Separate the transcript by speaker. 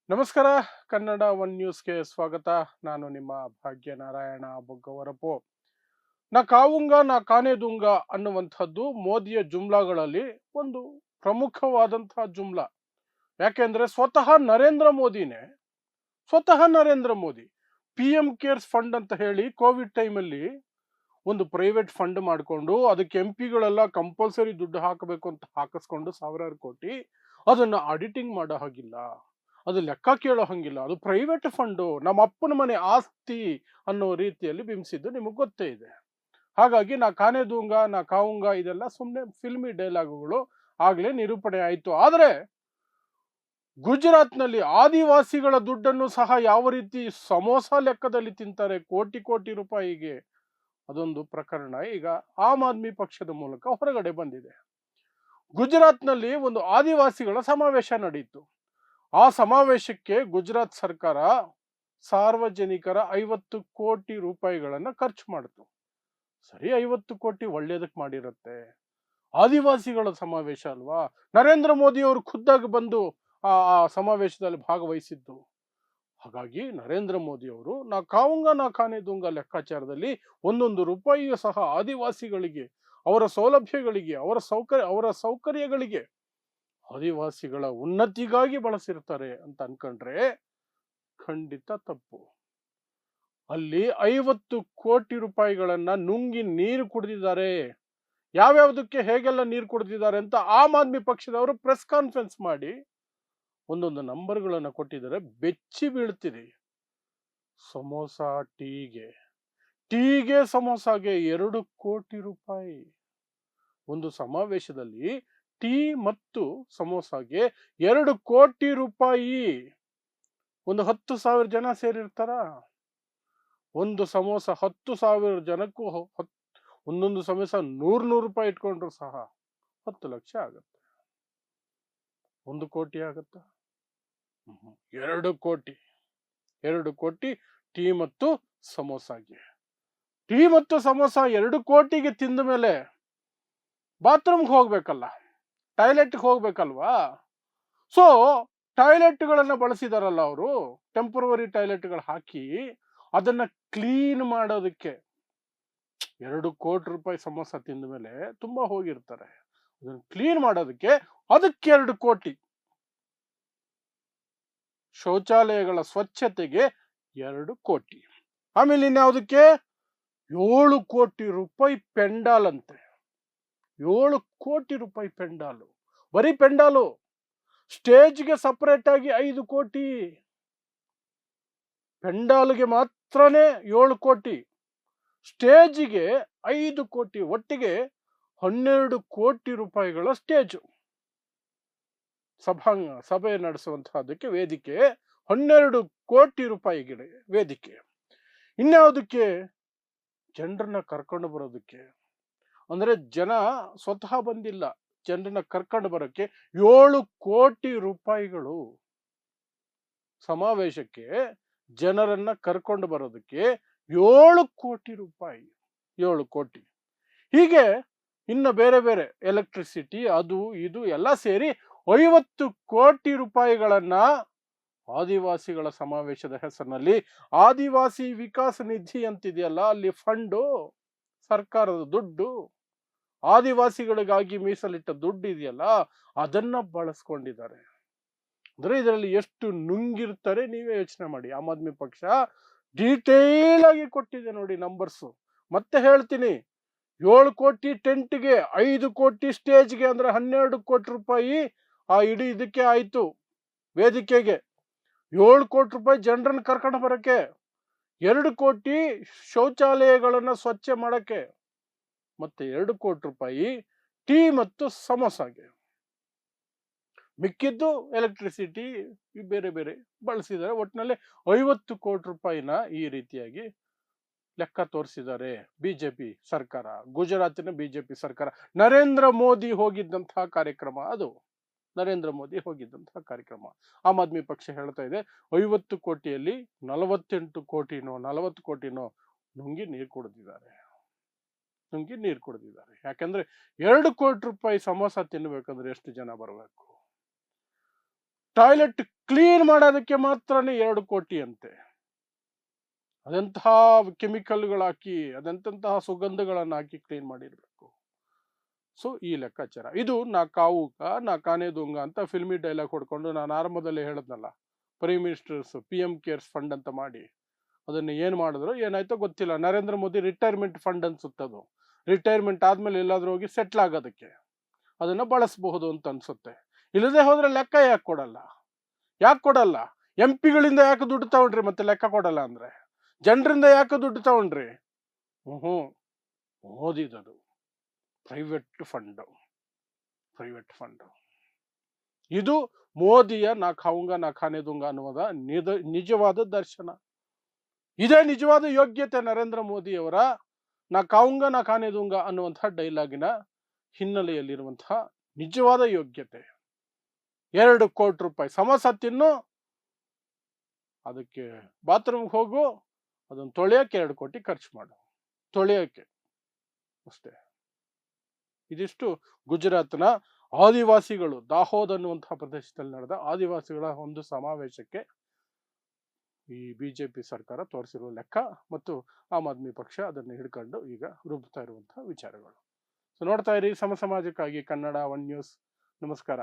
Speaker 1: ನಮಸ್ಕಾರ. ಕನ್ನಡ ಒನ್ ನ್ಯೂಸ್ಗೆ ಸ್ವಾಗತ. ನಾನು ನಿಮ್ಮ ಭಾಗ್ಯನಾರಾಯಣ ಬೊಗ್ಗವರಪು. ನಾ ಕಾವುಂಗ ನಾ ಕಾನೆದುಂಗ ಅನ್ನುವಂಥದ್ದು ಮೋದಿಯ ಜುಮ್ಲಾಗಳಲ್ಲಿ ಒಂದು ಪ್ರಮುಖವಾದಂತಹ ಜುಮ್ಲಾ. ಯಾಕೆಂದ್ರೆ ಸ್ವತಃ Narendra Modi P M CARES fund ಅಂತ ಹೇಳಿ ಕೋವಿಡ್ ಟೈಮಲ್ಲಿ ಒಂದು ಪ್ರೈವೇಟ್ ಫಂಡ್ ಮಾಡಿಕೊಂಡು ಅದಕ್ಕೆ ಎಂ ಪಿಗಳೆಲ್ಲ ಕಂಪಲ್ಸರಿ ದುಡ್ಡು ಹಾಕಬೇಕು ಅಂತ ಹಾಕಿಸ್ಕೊಂಡು ಸಾವಿರಾರು ಕೋಟಿ, ಅದನ್ನು ಆಡಿಟಿಂಗ್ ಮಾಡೋ ಹಾಗಿಲ್ಲ, ಅದು ಲೆಕ್ಕ ಕೇಳೋ ಹಂಗಿಲ್ಲ, ಅದು ಪ್ರೈವೇಟ್ ಫಂಡು, ನಮ್ಮ ಅಪ್ಪನ ಮನೆ ಆಸ್ತಿ ಅನ್ನೋ ರೀತಿಯಲ್ಲಿ ಬಿಂಬಿಸಿದ್ದು ನಿಮಗೆ ಗೊತ್ತೇ ಇದೆ. ಹಾಗಾಗಿ ನಾ ಕಾನೆದೂಂಗ ನಾ ಕಾವುಂಗ ಇದೆಲ್ಲ ಸುಮ್ಮನೆ ಫಿಲ್ಮಿ ಡೈಲಾಗುಗಳು ಆಗ್ಲೇ ನಿರೂಪಣೆ ಆಯಿತು. ಆದರೆ ಗುಜರಾತ್ನಲ್ಲಿ ಆದಿವಾಸಿಗಳ ದುಡ್ಡನ್ನು ಸಹ ಯಾವ ರೀತಿ ಸಮೋಸ ಲೆಕ್ಕದಲ್ಲಿ ತಿಂತಾರೆ ಕೋಟಿ ಕೋಟಿ ರೂಪಾಯಿಗೆ, ಅದೊಂದು ಪ್ರಕರಣ ಈಗ ಆಮ್ ಆದ್ಮಿ ಪಕ್ಷದ ಮೂಲಕ ಹೊರಗಡೆ ಬಂದಿದೆ. ಗುಜರಾತ್ನಲ್ಲಿ ಒಂದು ಆದಿವಾಸಿಗಳ ಸಮಾವೇಶ ನಡೆಯಿತು. ಆ ಸಮಾವೇಶಕ್ಕೆ ಗುಜರಾತ್ ಸರ್ಕಾರ ಸಾರ್ವಜನಿಕರ 50 ಕೋಟಿ ರೂಪಾಯಿಗಳನ್ನ ಖರ್ಚು ಮಾಡಿತು. ಸರಿ, 50 ಕೋಟಿ ಒಳ್ಳೇದಕ್ಕೆ ಮಾಡಿರುತ್ತೆ, ಆದಿವಾಸಿಗಳ ಸಮಾವೇಶ ಅಲ್ವಾ, ನರೇಂದ್ರ ಮೋದಿ ಅವರು ಖುದ್ದಾಗಿ ಬಂದು ಆ ಸಮಾವೇಶದಲ್ಲಿ ಭಾಗವಹಿಸಿದ್ದು. ಹಾಗಾಗಿ ನರೇಂದ್ರ ಮೋದಿ ಅವರು ನಾ ಕಾವುಂಗ ನಾ ಕಾನೆದುಂಗ ಲೆಕ್ಕಾಚಾರದಲ್ಲಿ ಒಂದೊಂದು ರೂಪಾಯಿಯೂ ಸಹ ಆದಿವಾಸಿಗಳಿಗೆ, ಅವರ ಸೌಲಭ್ಯಗಳಿಗೆ, ಅವರ ಸೌಕರ್ಯಗಳಿಗೆ, ಆದಿವಾಸಿಗಳ ಉನ್ನತಿಗಾಗಿ ಬಳಸಿರ್ತಾರೆ ಅಂತ ಅನ್ಕೊಂಡ್ರೆ ಖಂಡಿತ ತಪ್ಪು. ಅಲ್ಲಿ 50 ಕೋಟಿ ರೂಪಾಯಿಗಳನ್ನ ನುಂಗಿ ನೀರು ಕುಡಿದಿದ್ದಾರೆ. ಯಾವ್ಯಾವುದಕ್ಕೆ ಹೇಗೆಲ್ಲ ನೀರು ಕುಡಿದಿದ್ದಾರೆ ಅಂತ ಆಮ್ ಆದ್ಮಿ ಪಕ್ಷದವರು ಪ್ರೆಸ್ ಕಾನ್ಫರೆನ್ಸ್ ಮಾಡಿ ಒಂದೊಂದು ನಂಬರ್ಗಳನ್ನು ಕೊಟ್ಟಿದ್ದಾರೆ. ಬೆಚ್ಚಿ ಬೀಳ್ತೀರಿ. ಸಮೋಸ ಟೀಗೆ ಸಮೋಸಾಗೆ 2 ಕೋಟಿ ರೂಪಾಯಿ. ಒಂದು ಸಮಾವೇಶದಲ್ಲಿ ಟೀ ಮತ್ತು ಸಮೋಸಾಗೆ 2 ಕೋಟಿ ರೂಪಾಯಿ. ಒಂದು 10,000 ಜನ ಸೇರಿರ್ತಾರ. ಒಂದು ಸಮೋಸ 10,000 ಜನಕ್ಕೂ ಒಂದೊಂದು ಸಮೋಸ 100 ರೂಪಾಯಿ ಇಟ್ಕೊಂಡ್ರು ಸಹ 10 ಲಕ್ಷ ಆಗುತ್ತೆ. 1 ಕೋಟಿ ಆಗುತ್ತಾ? 2 ಕೋಟಿ. 2 ಕೋಟಿ ಟೀ ಮತ್ತು ಸಮೋಸಾಗೆ. ಟೀ ಮತ್ತು ಸಮೋಸ 2 ಕೋಟಿಗೆ ತಿಂದ ಮೇಲೆ ಬಾತ್ರೂಮ್ಗೆ ಹೋಗ್ಬೇಕಲ್ಲ, ಟಾಯ್ಲೆಟ್ಗೆ ಹೋಗ್ಬೇಕಲ್ವಾ? ಸೊ ಟಾಯ್ಲೆಟ್ಗಳನ್ನ ಬಳಸಿದಾರಲ್ಲ ಅವರು, ಟೆಂಪರವರಿ ಟಾಯ್ಲೆಟ್ಗಳು ಹಾಕಿ ಅದನ್ನ ಕ್ಲೀನ್ ಮಾಡೋದಕ್ಕೆ 2 ಕೋಟಿ ರೂಪಾಯಿ ಸಮೋಸ ತಿಂದ ಮೇಲೆ ತುಂಬಾ ಹೋಗಿರ್ತಾರೆ, ಅದನ್ನ ಕ್ಲೀನ್ ಮಾಡೋದಕ್ಕೆ ಅದಕ್ಕೆ 2 ಕೋಟಿ. ಶೌಚಾಲಯಗಳ ಸ್ವಚ್ಛತೆಗೆ 2 ಕೋಟಿ. ಆಮೇಲೆ ಇನ್ಯಾವುದಕ್ಕೆ 7 ಕೋಟಿ ರೂಪಾಯಿ ಪೆಂಡಾಲ್ ಅಂತೆ. 7 ಕೋಟಿ ರೂಪಾಯಿ ಪೆಂಡಾಲು, ಬರೀ ಪೆಂಡಾಲು. ಸ್ಟೇಜ್ಗೆ ಸಪರೇಟ್ ಆಗಿ 5 ಕೋಟಿ, ಪೆಂಡಾಲ್ಗೆ ಮಾತ್ರನೇ 7 ಕೋಟಿ, ಸ್ಟೇಜಿಗೆ 5 ಕೋಟಿ, ಒಟ್ಟಿಗೆ 12 ಕೋಟಿ ರೂಪಾಯಿಗಳ ಸ್ಟೇಜು. ಸಭೆ ನಡೆಸುವಂತಹದಕ್ಕೆ ವೇದಿಕೆ 12 ಕೋಟಿ ರೂಪಾಯಿಗಳ ವೇದಿಕೆ. ಇನ್ಯಾವುದಕ್ಕೆ? ಜನರನ್ನ ಕರ್ಕೊಂಡು ಬರೋದಕ್ಕೆ. ಅಂದ್ರೆ ಜನ ಸ್ವತಃ ಬಂದಿಲ್ಲ, ಜನರನ್ನ ಕರ್ಕೊಂಡು ಬರೋಕ್ಕೆ 7 ಕೋಟಿ ರೂಪಾಯಿಗಳು. ಸಮಾವೇಶಕ್ಕೆ ಜನರನ್ನ ಕರ್ಕೊಂಡು ಬರೋದಕ್ಕೆ 7 ಕೋಟಿ ರೂಪಾಯಿ. 7 ಕೋಟಿ. ಹೀಗೆ ಇನ್ನು ಬೇರೆ ಬೇರೆ ಎಲೆಕ್ಟ್ರಿಸಿಟಿ ಅದು ಇದು ಎಲ್ಲ ಸೇರಿ 50 ಕೋಟಿ ರೂಪಾಯಿಗಳನ್ನ ಆದಿವಾಸಿಗಳ ಸಮಾವೇಶದ ಹೆಸರಿನಲ್ಲಿ ಆದಿವಾಸಿ ವಿಕಾಸ ನಿಧಿ ಅಂತಿದೆಯಲ್ಲ, ಅಲ್ಲಿ ಫಂಡು, ಸರ್ಕಾರದ ದುಡ್ಡು, ಆದಿವಾಸಿಗಳಿಗಾಗಿ ಮೀಸಲಿಟ್ಟ ದುಡ್ಡು ಇದೆಯಲ್ಲ, ಅದನ್ನ ಬಳಸ್ಕೊಂಡಿದ್ದಾರೆ. ಅಂದ್ರೆ ಇದರಲ್ಲಿ ಎಷ್ಟು ನುಂಗಿರ್ತಾರೆ ನೀವೇ ಯೋಚನೆ ಮಾಡಿ. ಆಮ್ ಆದ್ಮಿ ಪಕ್ಷ ಡೀಟೇಲ್ ಆಗಿ ಕೊಟ್ಟಿದೆ ನೋಡಿ ನಂಬರ್ಸು. ಮತ್ತೆ ಹೇಳ್ತೀನಿ, 7 ಕೋಟಿ ಟೆಂಟ್ಗೆ, 5 ಕೋಟಿ ಸ್ಟೇಜ್ಗೆ, ಅಂದ್ರೆ 12 ಕೋಟಿ ರೂಪಾಯಿ ಆ ಇಡೀ ಇದಕ್ಕೆ ಆಯ್ತು, ವೇದಿಕೆಗೆ. 7 ಕೋಟಿ ರೂಪಾಯಿ ಜನರನ್ನ ಕರ್ಕೊಂಡು ಬರಕ್ಕೆ, 2 ಕೋಟಿ ಶೌಚಾಲಯಗಳನ್ನ ಸ್ವಚ್ಛ ಮಾಡಕ್ಕೆ, ಮತ್ತೆ 2 ಕೋಟಿ ರೂಪಾಯಿ ಟೀ ಮತ್ತು ಸಮೋಸಾಗೆ. ಮಿಕ್ಕಿದ್ದು ಎಲೆಕ್ಟ್ರಿಸಿಟಿ ಬೇರೆ ಬೇರೆ ಬಳಸಿದ್ದಾರೆ. ಒಟ್ಟಿನಲ್ಲಿ 50 ಕೋಟಿ ರೂಪಾಯಿನ ಈ ರೀತಿಯಾಗಿ ಲೆಕ್ಕ ತೋರಿಸಿದ್ದಾರೆ ಬಿಜೆಪಿ ಸರ್ಕಾರ, ಗುಜರಾತಿನ ಬಿಜೆಪಿ ಸರ್ಕಾರ. ನರೇಂದ್ರ ಮೋದಿ ಹೋಗಿದ್ದಂತಹ ಕಾರ್ಯಕ್ರಮ ಅದು. ನರೇಂದ್ರ ಮೋದಿ ಹೋಗಿದ್ದಂತಹ ಕಾರ್ಯಕ್ರಮ. ಆಮ್ ಆದ್ಮಿ ಪಕ್ಷ ಹೇಳ್ತಾ ಇದೆ 50 ಕೋಟಿಯಲ್ಲಿ 48 ಕೋಟಿನೋ 40 ಕೋಟಿನೋ ನುಂಗಿ ನೀರು ಕುಡಿದಿದ್ದಾರೆ. ಯಾಕಂದ್ರೆ 2 ಕೋಟಿ ರೂಪಾಯಿ ಸಮೋಸ ತಿನ್ಬೇಕಂದ್ರೆ ಎಷ್ಟು ಜನ ಬರಬೇಕು? ಟಾಯ್ಲೆಟ್ ಕ್ಲೀನ್ ಮಾಡೋದಕ್ಕೆ ಮಾತ್ರನೇ 2 ಕೋಟಿ ಅಂತೆ. ಅದೆಂತಹ ಕೆಮಿಕಲ್ಗಳು ಹಾಕಿ, ಅದೆಂತಹ ಸುಗಂಧಗಳನ್ನು ಹಾಕಿ ಕ್ಲೀನ್ ಮಾಡಿರ್ಬೇಕು. ಸೊ ಈ ಲೆಕ್ಕಾಚಾರ ಇದು. ನಾ ಕಾವುಕ ನಾ ಕಾನೆ ದೂಂಗ ಅಂತ ಫಿಲ್ಮಿ ಡೈಲಾಗ್ ಹೊಡ್ಕೊಂಡು ನಾನು ಆರಂಭದಲ್ಲಿ ಹೇಳದ್ನಲ್ಲ, prime ministers PM cares fund ಅಂತ ಮಾಡಿ ಅದನ್ನ ಏನ್ ಮಾಡಿದ್ರು ಏನಾಯ್ತೋ ಗೊತ್ತಿಲ್ಲ. ನರೇಂದ್ರ ಮೋದಿ ರಿಟೈರ್ಮೆಂಟ್ ಫಂಡ್ ಅನ್ಸುತ್ತದು. ರಿಟೈರ್ಮೆಂಟ್ ಆದ್ಮೇಲೆ ಎಲ್ಲಾದ್ರೂ ಹೋಗಿ ಸೆಟ್ಲ್ ಆಗೋದಕ್ಕೆ ಅದನ್ನ ಬಳಸಬಹುದು ಅಂತ ಅನ್ಸುತ್ತೆ. ಇಲ್ಲದೆ ಹೋದ್ರೆ ಲೆಕ್ಕ ಯಾಕೆ ಕೊಡಲ್ಲ? MP ಗಳಿಂದ ಯಾಕೆ ದುಡ್ಡು ತಗೊಂಡ್ರಿ ಮತ್ತೆ ಲೆಕ್ಕ ಕೊಡಲ್ಲ ಅಂದ್ರೆ? ಜನರಿಂದ ಯಾಕೆ ದುಡ್ಡು ತಗೊಂಡ್ರಿ? ಮೋದಿದದು ಪ್ರೈವೇಟ್ ಫಂಡ್. ಇದು ಮೋದಿಯ ನಾ ಖಾವುಂಗ ನಾ ಖಾನೆ ದುಂಗ ಅನ್ನುವುದ ನಿಜವಾದ ದರ್ಶನ. ಇದೇ ನಿಜವಾದ ಯೋಗ್ಯತೆ ನರೇಂದ್ರ ಮೋದಿಯವರ ನಾ ಖಾವುಂಗ ನಾ ಖಾನೆ ದುಂಗ ಅನ್ನುವಂತಹ ಡೈಲಾಗಿನ ಹಿನ್ನೆಲೆಯಲ್ಲಿರುವಂತಹ ನಿಜವಾದ ಯೋಗ್ಯತೆ. 2 ಕೋಟಿ ರೂಪಾಯಿ ಸಮೋಸ ತಿನ್ನು, ಅದಕ್ಕೆ ಬಾತ್ರೂಮ್ಗೆ ಹೋಗು, ಅದನ್ನು ತೊಳೆಯಕ್ಕೆ 2 ಕೋಟಿ ಖರ್ಚು ಮಾಡು, ತೊಳೆಯಕ್ಕೆ ಅಷ್ಟೇ. ಇದಿಷ್ಟು ಗುಜರಾತ್ನ ಆದಿವಾಸಿಗಳು, ದಾಹೋದ್ ಅನ್ನುವಂತಹ ಪ್ರದೇಶದಲ್ಲಿ ನಡೆದ ಆದಿವಾಸಿಗಳ ಒಂದು ಸಮಾವೇಶಕ್ಕೆ ಈ BJP ಸರ್ಕಾರ ತೋರಿಸಿರುವ ಲೆಕ್ಕ ಮತ್ತು ಆಮ್ ಆದ್ಮಿ ಪಕ್ಷ ಅದನ್ನು ಹಿಡ್ಕೊಂಡು ಈಗ ರೂಪಿಸ್ತಾ ಇರುವಂತಹ ವಿಚಾರಗಳು. ಸೊ ನೋಡ್ತಾ ಇರಿ ಸಮಾಜಕ್ಕಾಗಿ ಕನ್ನಡ 1 ನ್ಯೂಸ್. ನಮಸ್ಕಾರ.